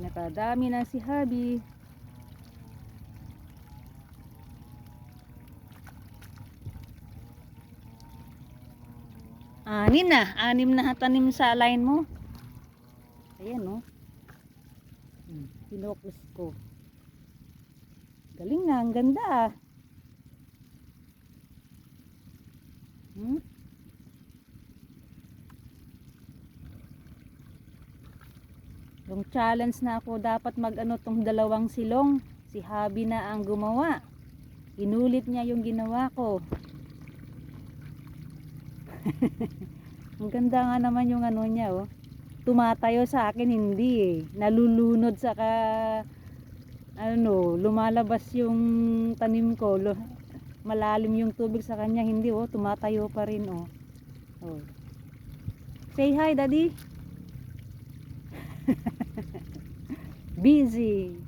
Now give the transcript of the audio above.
Nakadami na si Habi. Anim na tanim sa line mo. Ayan oh. Pinokos ko. Galing na, ang ganda ah. Yung challenge na ako dapat mag-ano tong dalawang silong. Si Habi na ang gumawa. Inulit niya yung ginawa ko. Ang ganda nga naman yung ano niya oh. Tumatayo sa akin hindi eh. Nalulunod sa lumalabas yung tanim ko. Malalim yung tubig sa kanya, hindi oh, tumatayo pa rin oh. Oh. Say hi, Daddy. Busy.